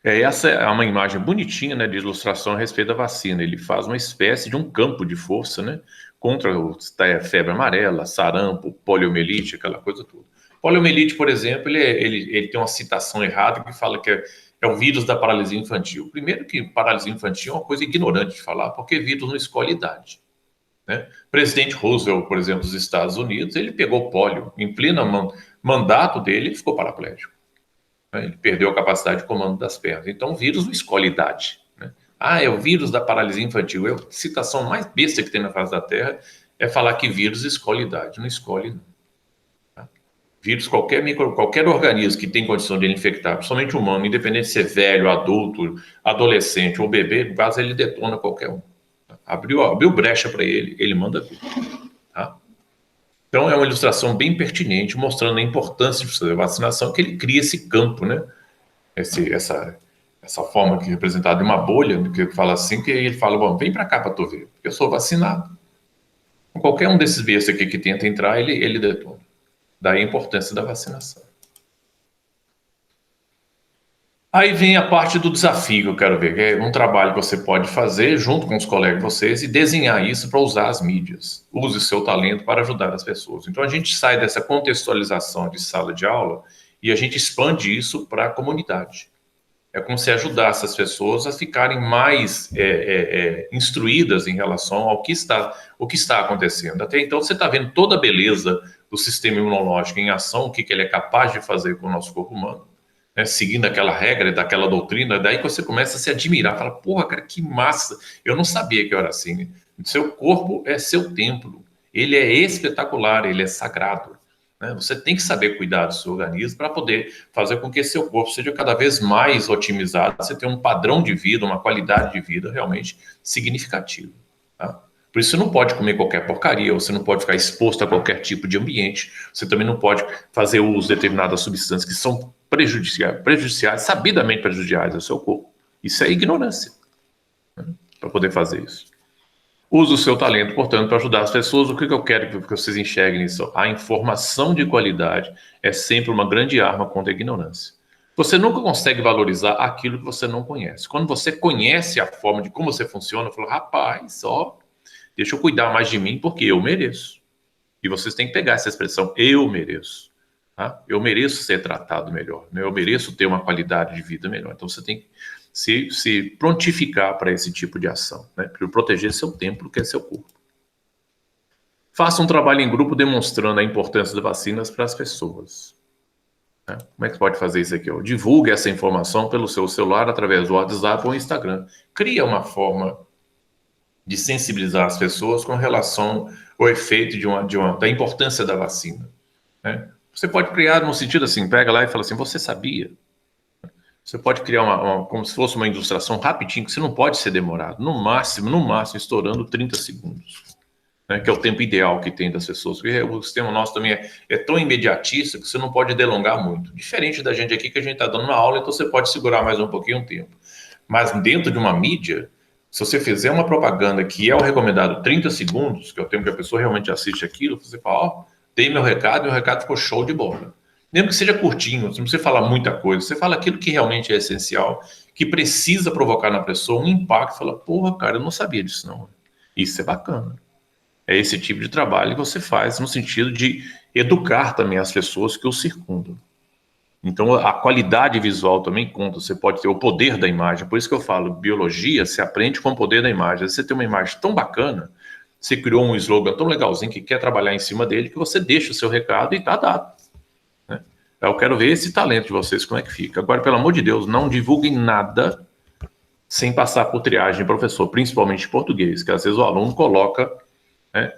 Essa é uma imagem bonitinha, né, de ilustração a respeito da vacina. Ele faz uma espécie de um campo de força, né, contra a febre amarela, sarampo, poliomielite, aquela coisa toda. Poliomielite, por exemplo, ele tem uma citação errada que fala que é o vírus da paralisia infantil. Primeiro que paralisia infantil é uma coisa ignorante de falar, porque vírus não escolhe idade. Né? O presidente Roosevelt, por exemplo, dos Estados Unidos, ele pegou pólio. Em pleno mandato dele, ele ficou paraplégico. Né? Ele perdeu a capacidade de comando das pernas. Então, o vírus não escolhe idade. Né? É o vírus da paralisia infantil. A citação mais besta que tem na face da Terra é falar que vírus escolhe idade. Não escolhe, não. Tá? Vírus, qualquer organismo que tem condição de ele infectar, principalmente humano, independente de ser velho, adulto, adolescente ou bebê, no caso, ele detona qualquer um. Abriu brecha para ele, ele manda ver. Tá? Então, é uma ilustração bem pertinente, mostrando a importância de fazer a vacinação, que ele cria esse campo, né? Essa forma que é representada de uma bolha, que fala assim, que ele fala, bom, vem para cá para tu ver, porque eu sou vacinado. Qualquer um desses bestas aqui que tenta entrar, ele detona. Daí a importância da vacinação. Aí vem a parte do desafio que eu quero ver, que é um trabalho que você pode fazer junto com os colegas de vocês e desenhar isso para usar as mídias. Use o seu talento para ajudar as pessoas. Então a gente sai dessa contextualização de sala de aula e a gente expande isso para a comunidade. É como se ajudasse as pessoas a ficarem mais instruídas em relação ao que está acontecendo. Até então você está vendo toda a beleza do sistema imunológico em ação, o que ele é capaz de fazer com o nosso corpo humano. Né, seguindo aquela regra, daquela doutrina, daí que você começa a se admirar, fala, porra, cara, que massa, eu não sabia que eu era assim. Seu corpo é seu templo, ele é espetacular, ele é sagrado. Né? Você tem que saber cuidar do seu organismo para poder fazer com que seu corpo seja cada vez mais otimizado, você tenha um padrão de vida, uma qualidade de vida realmente significativa. Tá? Por isso você não pode comer qualquer porcaria, você não pode ficar exposto a qualquer tipo de ambiente, você também não pode fazer uso de determinadas substâncias que são prejudiciais, sabidamente prejudiciais ao seu corpo. Isso é ignorância, né? Para poder fazer isso. Use o seu talento, portanto, para ajudar as pessoas. O que eu quero que vocês enxerguem nisso? A informação de qualidade é sempre uma grande arma contra a ignorância. Você nunca consegue valorizar aquilo que você não conhece. Quando você conhece a forma de como você funciona, fala, rapaz, deixa eu cuidar mais de mim porque eu mereço. E vocês têm que pegar essa expressão, eu mereço. Tá? Eu mereço ser tratado melhor, né? Eu mereço ter uma qualidade de vida melhor. Então você tem que se prontificar para esse tipo de ação, né? Para proteger seu templo, que é seu corpo. Faça um trabalho em grupo demonstrando a importância das vacinas para as pessoas. Né? Como é que você pode fazer isso aqui? Divulgue essa informação pelo seu celular, através do WhatsApp ou Instagram. Cria uma forma de sensibilizar as pessoas com relação ao efeito da importância da vacina. Né? Você pode criar no sentido assim, pega lá e fala assim, você sabia? Você pode criar como se fosse uma ilustração rapidinho, que você não pode ser demorado, no máximo, estourando 30 segundos, né, que é o tempo ideal que tem das pessoas. Porque o sistema nosso também é tão imediatista que você não pode delongar muito. Diferente da gente aqui, que a gente está dando uma aula, então você pode segurar mais um pouquinho o tempo. Mas dentro de uma mídia, se você fizer uma propaganda que é o recomendado 30 segundos, que é o tempo que a pessoa realmente assiste aquilo, você fala, dei meu recado e o recado ficou show de bola. Mesmo que seja curtinho, você não precisa falar muita coisa, você fala aquilo que realmente é essencial, que precisa provocar na pessoa um impacto, fala, porra, cara, eu não sabia disso não. Isso é bacana. É esse tipo de trabalho que você faz no sentido de educar também as pessoas que o circundam. Então, a qualidade visual também conta, você pode ter o poder da imagem, por isso que eu falo, biologia se aprende com o poder da imagem. Você tem uma imagem tão bacana, você criou um slogan tão legalzinho que quer trabalhar em cima dele, que você deixa o seu recado e está dado. Eu quero ver esse talento de vocês, como é que fica. Agora, pelo amor de Deus, não divulguem nada sem passar por triagem de professor, principalmente em português, que às vezes o aluno coloca, né,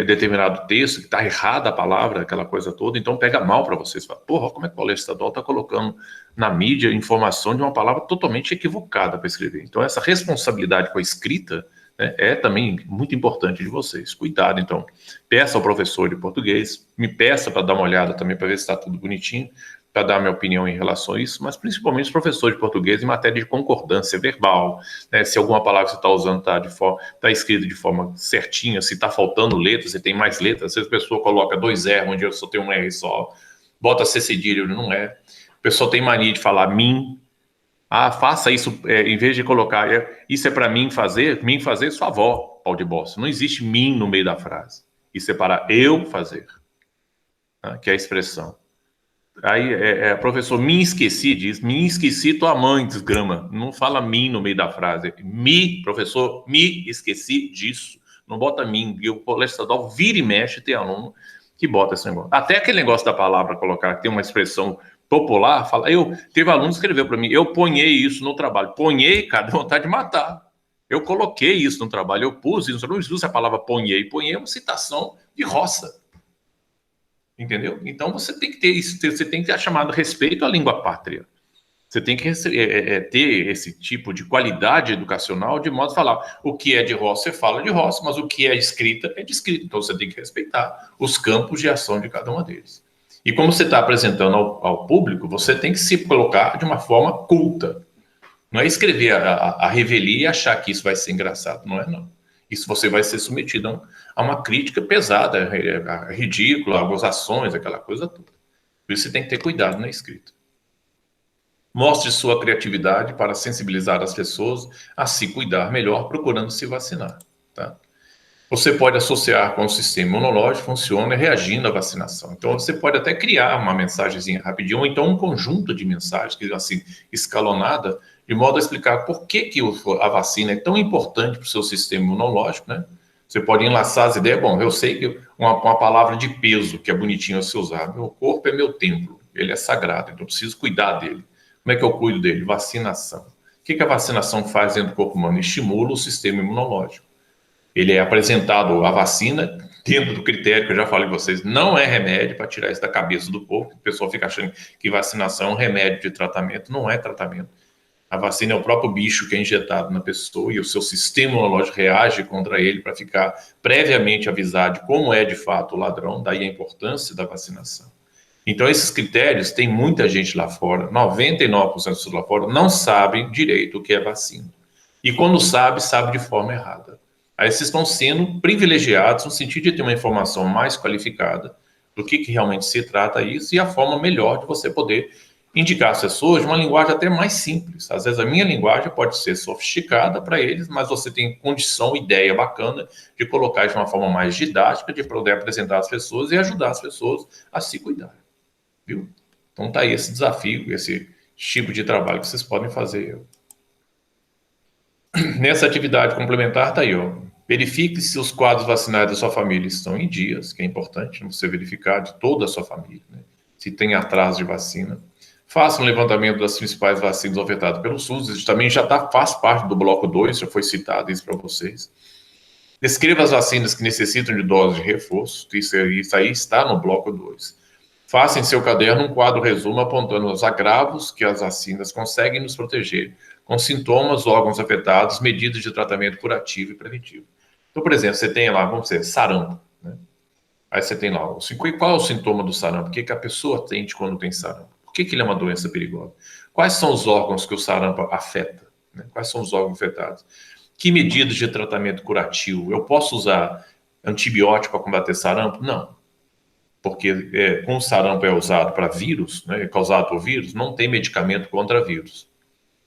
determinado texto, que está errada a palavra, aquela coisa toda, então pega mal para vocês. Fala, porra, como é que o colégio estadual está colocando na mídia informação de uma palavra totalmente equivocada para escrever. Então, essa responsabilidade com a escrita, né, é também muito importante de vocês. Cuidado, então. Peça ao professor de português, me peça para dar uma olhada também para ver se está tudo bonitinho, para dar minha opinião em relação a isso, mas principalmente os professores de português em matéria de concordância verbal, né? Se alguma palavra que você está usando está escrita de forma certinha, se está faltando letras, se tem mais letras, se a pessoa coloca 2 R, onde só tem um R só, bota C cedilha, não é. A pessoa tem mania de falar mim. Faça isso, em vez de colocar, isso é para mim fazer sua avó, pau de bosta. Não existe mim no meio da frase. Isso é para eu fazer, né? Que é a expressão. Aí, professor, me esqueci disso, me esqueci tua mãe, desgrama. Não fala mim no meio da frase. Professor, me esqueci disso. Não bota mim. E o colégio estadual vira e mexe, tem aluno que bota esse negócio. Até aquele negócio da palavra colocar, que tem uma expressão popular, teve aluno que escreveu para mim, eu ponhei isso no trabalho. Ponhei, cara, deu vontade de matar. Eu coloquei isso no trabalho, eu pus isso, eu não uso a palavra ponhei. Ponhei é uma citação de roça. Entendeu? Então você tem que ter isso, você tem que ter a chamada respeito à língua pátria. Você tem que ter esse tipo de qualidade educacional de modo a falar o que é de roça, você fala de roça, mas o que é escrita é de escrita. Então você tem que respeitar os campos de ação de cada um deles. E como você está apresentando ao público, você tem que se colocar de uma forma culta. Não é escrever a revelia e achar que isso vai ser engraçado. Não é, não. Isso você vai ser submetido a uma crítica pesada, ridícula, a gozações, aquela coisa toda. Por isso você tem que ter cuidado na escrita. Mostre sua criatividade para sensibilizar as pessoas a se cuidar melhor, procurando se vacinar. Tá? Você pode associar com o sistema imunológico, funciona reagindo à vacinação. Então, você pode até criar uma mensagenzinha rapidinho, ou então um conjunto de mensagens, assim, escalonada, de modo a explicar por que a vacina é tão importante para o seu sistema imunológico, né? Você pode enlaçar as ideias. Bom, eu sei que uma palavra de peso, que é bonitinho a se usar. Meu corpo é meu templo, ele é sagrado, então eu preciso cuidar dele. Como é que eu cuido dele? Vacinação. O que a vacinação faz dentro do corpo humano? Estimula o sistema imunológico. Ele é apresentado, a vacina, dentro do critério que eu já falei para vocês, não é remédio, para tirar isso da cabeça do povo. O pessoal fica achando que vacinação é um remédio de tratamento. Não é tratamento. A vacina é o próprio bicho que é injetado na pessoa e o seu sistema imunológico reage contra ele para ficar previamente avisado de como é de fato o ladrão, daí a importância da vacinação. Então, esses critérios, tem muita gente lá fora, 99% das pessoas lá fora, não sabem direito o que é vacina. E quando sabe de forma errada. Aí vocês estão sendo privilegiados no sentido de ter uma informação mais qualificada do que realmente se trata isso e a forma melhor de você poder indicar às pessoas de uma linguagem até mais simples. Às vezes a minha linguagem pode ser sofisticada para eles, mas você tem condição, ideia bacana de colocar de uma forma mais didática, de poder apresentar às pessoas e ajudar as pessoas a se cuidar. Viu? Então tá aí esse desafio, esse tipo de trabalho que vocês podem fazer. Nessa atividade complementar tá aí, ó. Verifique se os quadros vacinais da sua família estão em dias, que é importante você verificar de toda a sua família, né? Se tem atraso de vacina. Faça um levantamento das principais vacinas ofertadas pelo SUS, isso também faz parte do bloco 2, já foi citado isso para vocês. Descreva as vacinas que necessitam de dose de reforço, isso aí está no bloco 2. Faça em seu caderno um quadro resumo apontando os agravos que as vacinas conseguem nos proteger, com sintomas, órgãos afetados, medidas de tratamento curativo e preventivo. Então, por exemplo, você tem lá, vamos dizer, sarampo, né? Aí você tem lá, qual é o sintoma do sarampo? O que a pessoa sente quando tem sarampo? Por que ele é uma doença perigosa? Quais são os órgãos que o sarampo afeta? Né? Quais são os órgãos afetados? Que medidas de tratamento curativo? Eu posso usar antibiótico para combater sarampo? Não. Porque como o sarampo é usado para vírus, né, é causado por vírus, não tem medicamento contra vírus.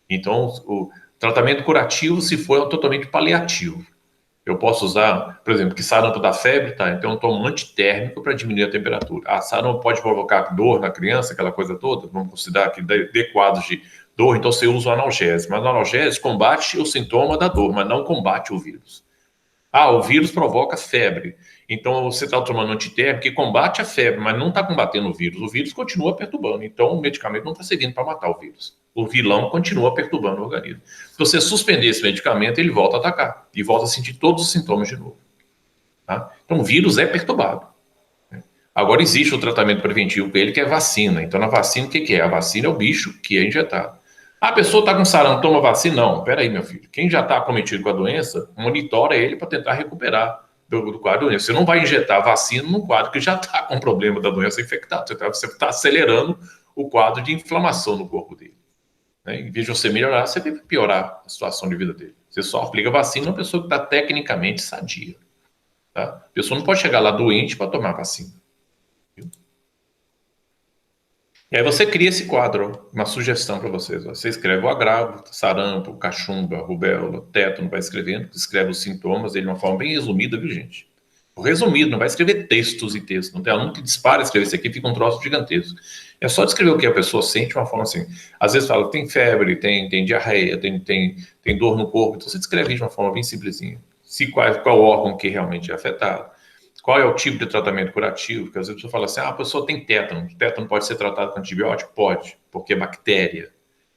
Então, o tratamento curativo, se for, é totalmente paliativo. Eu posso usar, por exemplo, que sarampo dá febre, tá? Então eu tomo um antitérmico para diminuir a temperatura. Sarampo pode provocar dor na criança, aquela coisa toda. Vamos considerar que dê quadros de dor, então você usa o analgésico. Mas o analgésico combate o sintoma da dor, mas não combate o vírus. O vírus provoca febre. Então você está tomando antitérmico que combate a febre, mas não está combatendo o vírus. O vírus continua perturbando. Então o medicamento não está servindo para matar o vírus. O vilão continua perturbando o organismo. Se você suspender esse medicamento, ele volta a atacar e volta a sentir todos os sintomas de novo. Tá? Então, o vírus é perturbado. Agora, existe o tratamento preventivo para ele, que é vacina. Então, na vacina, o que é? A vacina é o bicho que é injetado. A pessoa está com sarampo, toma vacina? Não, peraí, meu filho. Quem já está acometido com a doença, monitora ele para tentar recuperar do quadro da doença. Você não vai injetar vacina num quadro que já está com problema da doença infectada. Você está acelerando o quadro de inflamação no corpo dele. Né? Em vez de você melhorar, você vai piorar a situação de vida dele. Você só aplica vacina numa pessoa que está tecnicamente sadia. Tá? A pessoa não pode chegar lá doente para tomar vacina. Viu? E aí você cria esse quadro, uma sugestão para vocês. Você escreve o agravo, sarampo, cachumba, rubéola, tétano, vai escrevendo, escreve os sintomas dele de uma forma bem resumida, viu, gente? Resumido, não vai escrever textos e textos. Não tem aluno que dispara escrever isso aqui, fica um troço gigantesco. É só descrever o que a pessoa sente de uma forma assim. Às vezes fala, tem febre, tem diarreia, tem dor no corpo. Então você descreve de uma forma bem simplesinha. Qual órgão que realmente é afetado. Qual é o tipo de tratamento curativo? Porque às vezes a pessoa fala assim, a pessoa tem tétano. Tétano pode ser tratado com antibiótico? Pode, porque é bactéria.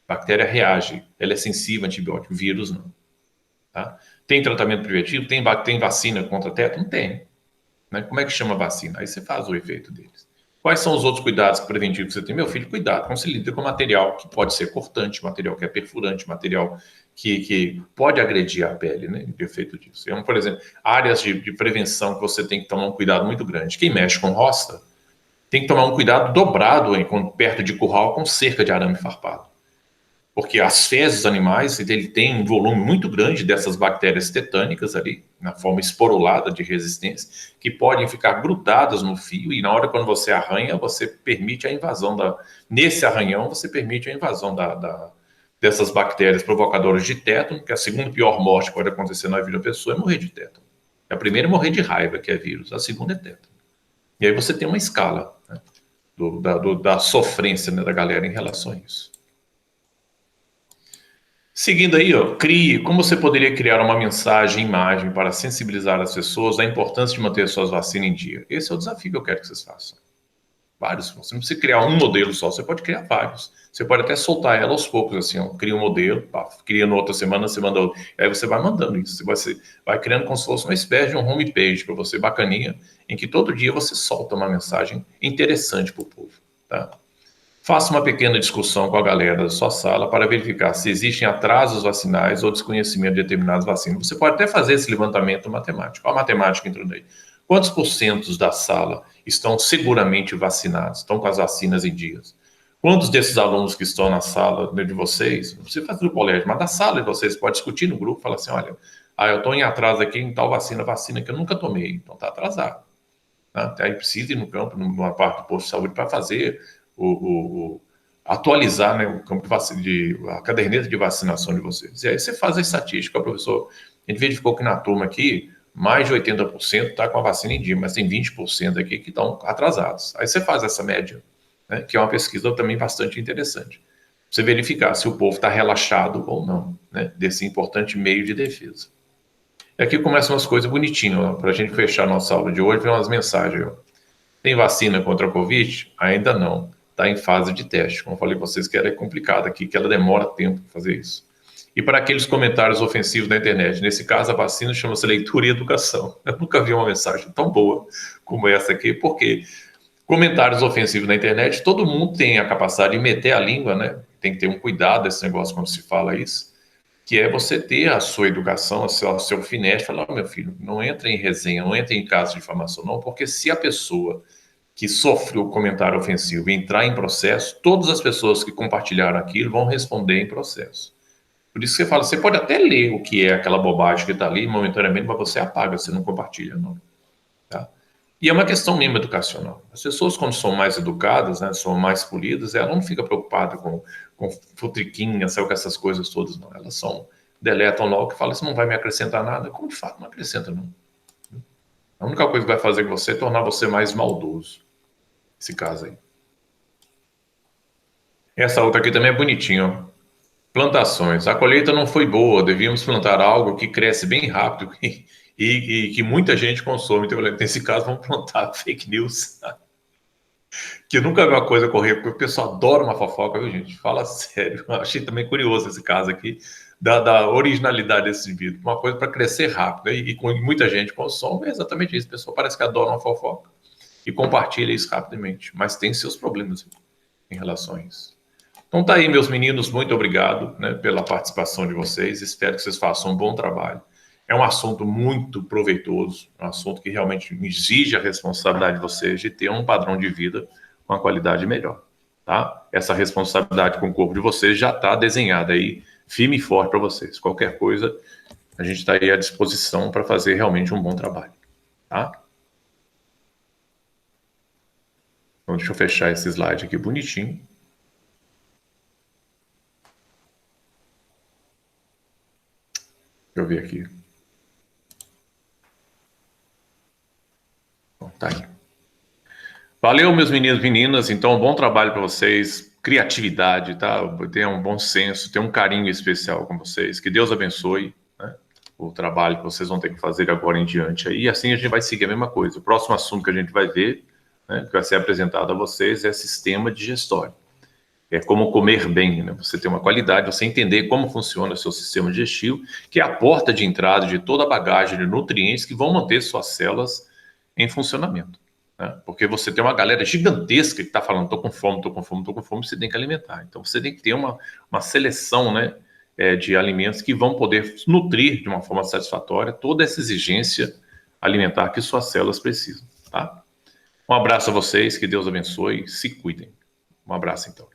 Bactéria reage, ela é sensível a antibiótico, vírus não. Tá? Tem tratamento preventivo? Tem vacina contra tétano? Tem. Né? Como é que chama a vacina? Aí você faz o efeito deles. Quais são os outros cuidados preventivos que você tem? Meu filho, cuidado, não se lida com material que pode ser cortante, material que é perfurante, material que pode agredir a pele, né? O efeito disso. Então, por exemplo, áreas de prevenção que você tem que tomar um cuidado muito grande. Quem mexe com roça tem que tomar um cuidado dobrado perto de curral com cerca de arame farpado. Porque as fezes dos animais, ele tem um volume muito grande dessas bactérias tetânicas ali, na forma esporulada de resistência, que podem ficar grudadas no fio e na hora quando você arranha, você permite a invasão nesse arranhão, você permite a invasão dessas bactérias provocadoras de tétano, que a segunda pior morte que pode acontecer na vida da pessoa é morrer de tétano. A primeira é morrer de raiva, que é vírus, a segunda é tétano. E aí você tem uma escala, né, da sofrência, né, da galera em relação a isso. Seguindo aí, como você poderia criar uma mensagem, imagem para sensibilizar as pessoas da importância de manter suas vacinas em dia? Esse é o desafio que eu quero que vocês façam. Vários. Você não precisa criar um modelo só, você pode criar vários. Você pode até soltar ela aos poucos, assim, cria um modelo, cria na outra semana, você manda outro. Aí você vai mandando isso. Você vai criando como se fosse uma espécie de um homepage para você, bacaninha, em que todo dia você solta uma mensagem interessante para o povo, tá? Faça uma pequena discussão com a galera da sua sala para verificar se existem atrasos vacinais ou desconhecimento de determinadas vacinas. Você pode até fazer esse levantamento matemático. Olha a matemática entrando aí. Quantos porcentos da sala estão seguramente vacinados, estão com as vacinas em dias? Quantos desses alunos que estão na sala de vocês, não precisa fazer no colégio, mas da sala de vocês, pode discutir no grupo, falar assim, olha, eu estou em atraso aqui em tal vacina que eu nunca tomei, então está atrasado. Tá? Aí precisa ir no campo, numa parte do posto de saúde para fazer atualizar, né, o campo a caderneta de vacinação de vocês. E aí você faz a estatística, professor. A gente verificou que na turma aqui, mais de 80% está com a vacina em dia, mas tem 20% aqui que estão atrasados. Aí você faz essa média, né, que é uma pesquisa também bastante interessante. Você verificar se o povo está relaxado ou não, né, desse importante meio de defesa. E aqui começam umas coisas bonitinhas, para a gente fechar a nossa aula de hoje, vem umas mensagens. Tem vacina contra a Covid? Ainda não. Está em fase de teste. Como eu falei para vocês, que ela é complicada aqui, que ela demora tempo para fazer isso. E para aqueles comentários ofensivos na internet, nesse caso a vacina chama-se leitura e educação. Eu nunca vi uma mensagem tão boa como essa aqui, porque comentários ofensivos na internet, todo mundo tem a capacidade de meter a língua, né? Tem que ter um cuidado desse negócio quando se fala isso, que é você ter a sua educação, o seu finesse, falar, meu filho, não entra em resenha, não entra em caso de difamação, não, porque se a pessoa que sofre o comentário ofensivo e entrar em processo, todas as pessoas que compartilharam aquilo vão responder em processo. Por isso que você fala, você pode até ler o que é aquela bobagem que está ali, momentaneamente, mas você apaga, você não compartilha, não. Tá? E é uma questão mesmo educacional. As pessoas, quando são mais educadas, né, são mais polidas, ela não fica preocupada com futriquinha, sabe, com essas coisas todas, não. Elas deletam logo que falam, isso não vai me acrescentar nada. Como de fato não acrescenta, não. A única coisa que vai fazer com você é tornar você mais maldoso. Esse caso aí. Essa outra aqui também é bonitinha, ó. Plantações. A colheita não foi boa, devíamos plantar algo que cresce bem rápido e que muita gente consome. Então, nesse caso, vamos plantar fake news. Que eu nunca vi uma coisa correr, porque o pessoal adora uma fofoca, viu, gente? Fala sério. Eu achei também curioso esse caso aqui, da originalidade desse vídeo. Uma coisa para crescer rápido, e com muita gente consome, é exatamente isso. O pessoal parece que adora uma fofoca e compartilha isso rapidamente, mas tem seus problemas em relação a isso. Então tá aí, meus meninos, muito obrigado, né, pela participação de vocês, espero que vocês façam um bom trabalho. É um assunto muito proveitoso, um assunto que realmente exige a responsabilidade de vocês de ter um padrão de vida com uma qualidade melhor. tá? Essa responsabilidade com o corpo de vocês já está desenhada aí, firme e forte para vocês. Qualquer coisa, a gente está aí à disposição para fazer realmente um bom trabalho, tá? Então, deixa eu fechar esse slide aqui bonitinho. Deixa eu ver aqui. Bom, tá aí. Valeu, meus meninos e meninas. Então, bom trabalho para vocês. Criatividade, tá? Tenham um bom senso, tenham um carinho especial com vocês. Que Deus abençoe, né, o trabalho que vocês vão ter que fazer agora em diante. Aí, e assim a gente vai seguir a mesma coisa. O próximo assunto que a gente vai ver, né, que vai ser apresentado a vocês, é sistema digestório. É como comer bem, né? Você ter uma qualidade, você entender como funciona o seu sistema digestivo, que é a porta de entrada de toda a bagagem de nutrientes que vão manter suas células em funcionamento, né? Porque você tem uma galera gigantesca que está falando, estou com fome, estou com fome, estou com fome, você tem que alimentar. Então você tem que ter uma seleção, né, de alimentos que vão poder nutrir de uma forma satisfatória toda essa exigência alimentar que suas células precisam, tá? Um abraço a vocês, que Deus abençoe, se cuidem. Um abraço então.